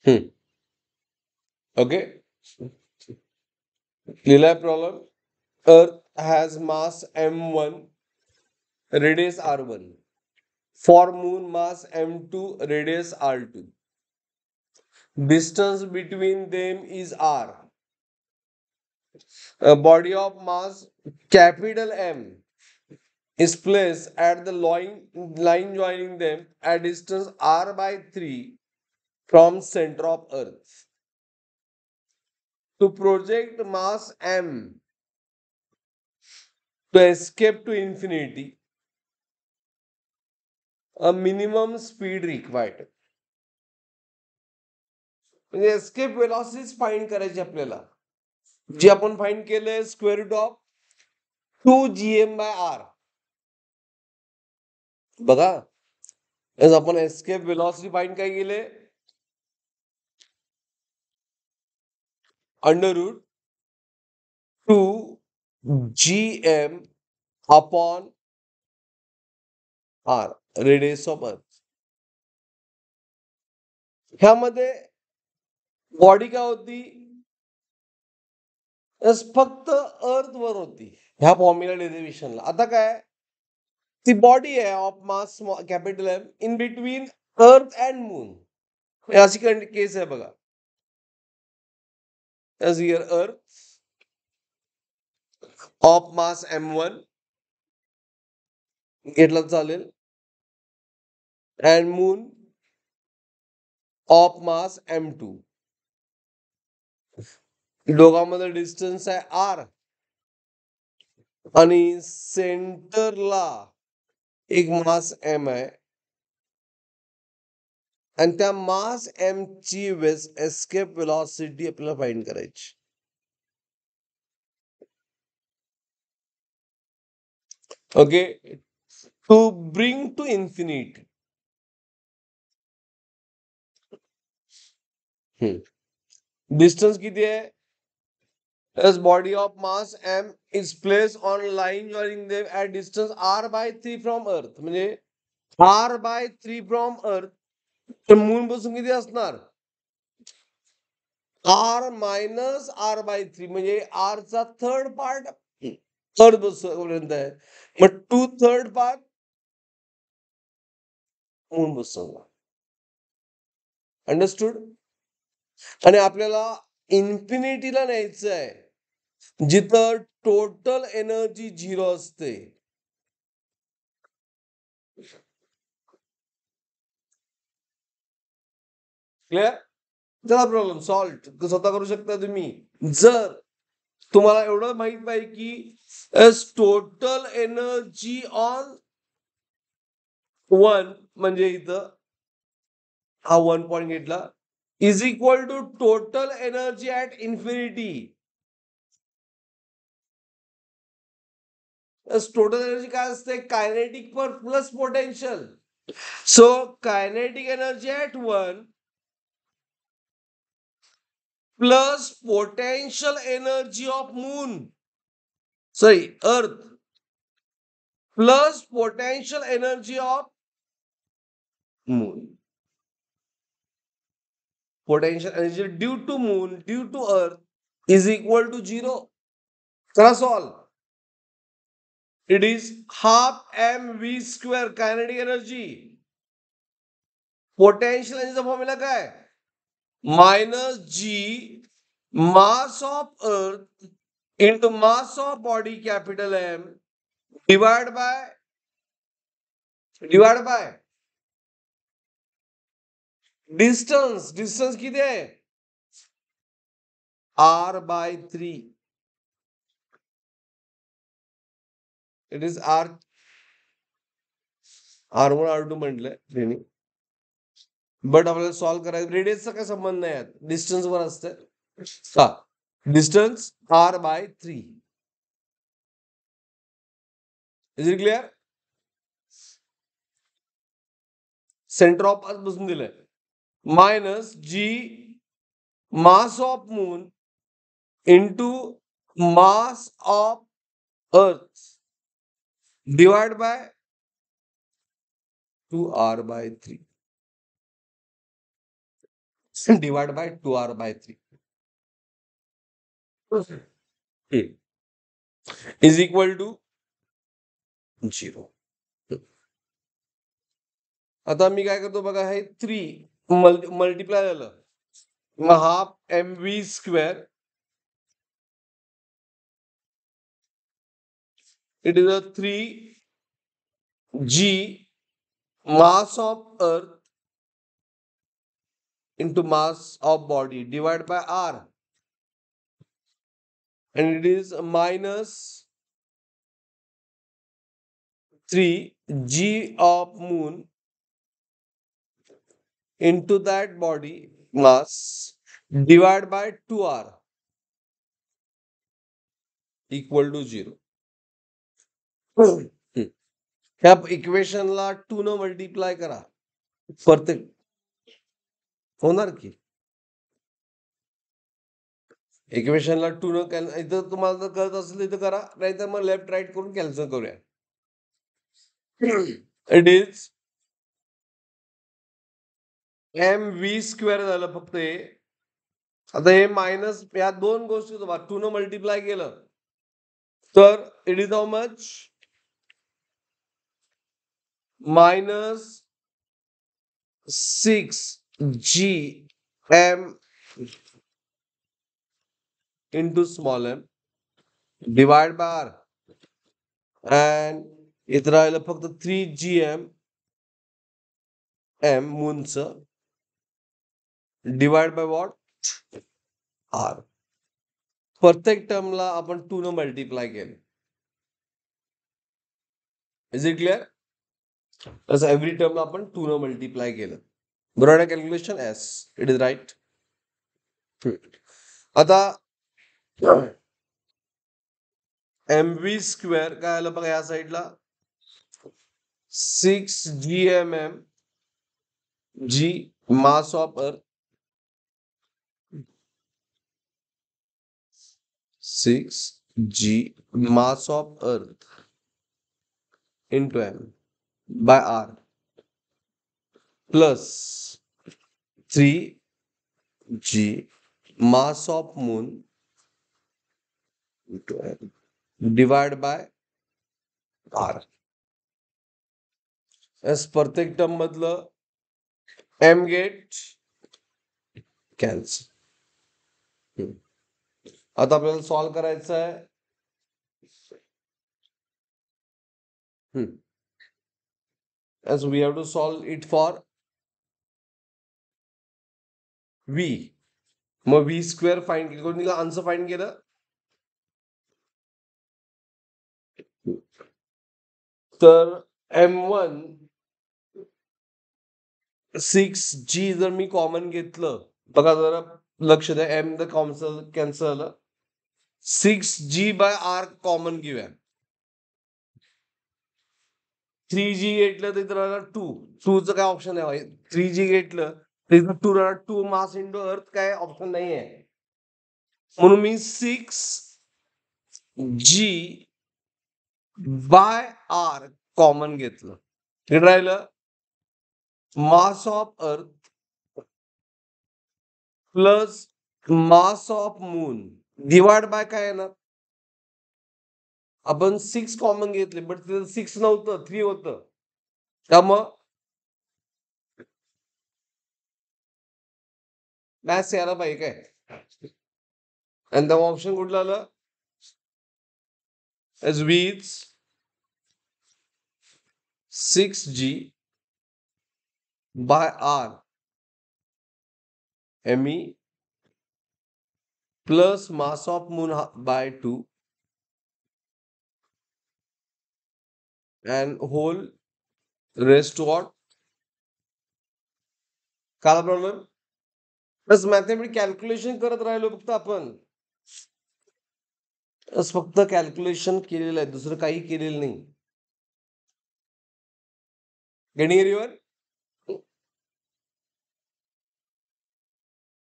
Hmm. Okay. Lila problem. Earth has mass m1, radius r1. For moon mass m2, radius r2. Distance between them is r. A body of mass capital M is placed at the line joining them at distance r by 3 from center of Earth. To project mass m to escape to infinity, a minimum speed required. म्हणजे escape velocity find करायची आपल्याला, जी आपण find केलंय square route of 2 gm/r. बघा, आपण escape velocity find काय केले, under route 2 gm/r, radius of earth. ह्यामध्ये बॉडी काय होती, फक्त अर्थ वर होती ह्या फॉर्म्युला डेरिव्हेशनला. आता काय, ती बॉडी आहे of mass capital M in between earth and moon. अशी केस आहे बघा. as here earth of mass m1 घेतलं चालेल, and moon of mass m2. दोघांमध्ये डिस्टन्स आहे r आणि सेंटरला एक मास m आहे आणि त्या मास m ची एस्केप वेलॉसिटी आपल्याला फाइंड करायची. Okay, to bring to infinity. Distance किती आहे, as body of mass m is placed on line joining them at distance r by 3 from earth. म्हणजे r by 3 from earth, तर moon पासून किती असणार, r minus r by 3, म्हणजे r चा third part अर्थ पर्यंत आहे, मग 2/3 पार्ट मून पासून. अंडरस्टूड. आणि आपल्याला इन्फिनिटीला न्यायचं आहे जिथं टोटल एनर्जी 0 असते. क्लिअर. चला प्रॉब्लेम सॉल्व स्वतः करू शकता तुम्ही. जर तुम्हाला एवढं माहित पाहिजे की टोटल एनर्जी ऑन 1, म्हणजे इथं हा 1 पॉइंट घेतला, is equal to total energy at infinity. Total energy काय असते, kinetic per plus potential. So kinetic energy at 1 plus potential energy of moon, sorry earth, plus potential energy of moon. Potential energy due to moon, due to earth is equal to 0. That's all. It is half mv square kinetic energy. Potential energy formula काय, minus g mass of earth into mass of body capital M divided by distance. Distance किती आहे, r by 3. It is r1 r2 म्हटलंय, but आपल्याला solve करायचं. रेडियसचा काय संबंध नाही, distance वर असतं. हा distance r by 3. Is it clear. Centre of earth बसून दिलंय, minus G mass of moon into mass of earth divide by 2r by 3. divided by 2r by 3 is equal to 0. आता मी काय करतो बघा, हे 3 मल्टिप्लाय झालं, मग half mv square, it is a 3g mass of earth into mass of body divided by r, and it is minus 3g of moon into that body mass divided by 2r equal to 0. ह्या इक्वेशनला 2 न multiply करा, प्रत्येक होणार की इक्वेशनला 2 न इथं तुम्हाला जर कळत असेल इथं करा, नाहीतर मग लेफ्ट राईट करून कॅन्सल करूया. इट इज mv स्क्वेअर झालं फक्त हे. आता हे मायनस या दोन गोष्टी 2 न मल्टिप्लाय केलं तर it is how much, minus 6gm into small m divided by r, and इथं राहिलं फक्त 3gm मूनचं डिवाइड बाय व्हॉट, r. प्रत्येक टर्मला आपण 2 न मल्टिप्लाय केलं. Is it clear? असं एव्हरी टर्मला आपण 2 न मल्टिप्लाय केलं. बरोबर आहे calculation? Yes, it is right. आता mv स्क्वेअर काय आलं बघा या साईडला, 6gmm g mass of earth, 6g mass of earth into m by r plus 3g mass of moon into m divided by r. as प्रत्येक term मधलं m get cancel. आता आपल्याला सॉल्व करायचं आहे. as we have to solve it for v. मग v square find केलं, कोणी answer find केलं तर m1 6g जर मी कॉमन घेतलं, बघा जरा लक्ष द्या, m द कॅन्सल झालं, 6g बाय r कॉमन घेऊया. 3g घेतलं तर इथं राहिलं 2चं काय ऑप्शन आहे? 3g घेतलं तर इथं 2 राहिला, 2 मास इंटू अर्थ काय ऑप्शन नाही आहे, म्हणून मी 6g बाय r कॉमन घेतलं. हे राहिलं मास ऑफ अर्थ plus mass of moon divide by काय येणार, आपण 6 कॉमन घेतले बट तिथं 6 नव्हतं, 3 होतं, त्यामुळं मॅथ्स यायला पाहिजे काय, आणि त्या ऑप्शन कुठलं आलं, एज वीज 6g by r me plus mass of moon by 2 and whole raised to what. काय प्रॉब्लेम? बस मॅथमॅटिक कॅल्क्युलेशन करत राहिलो फक्त आपण, बस फक्त कॅल्क्युलेशन केलेलं आहे, दुसरं काही केलेलं नाही. Getting everyone?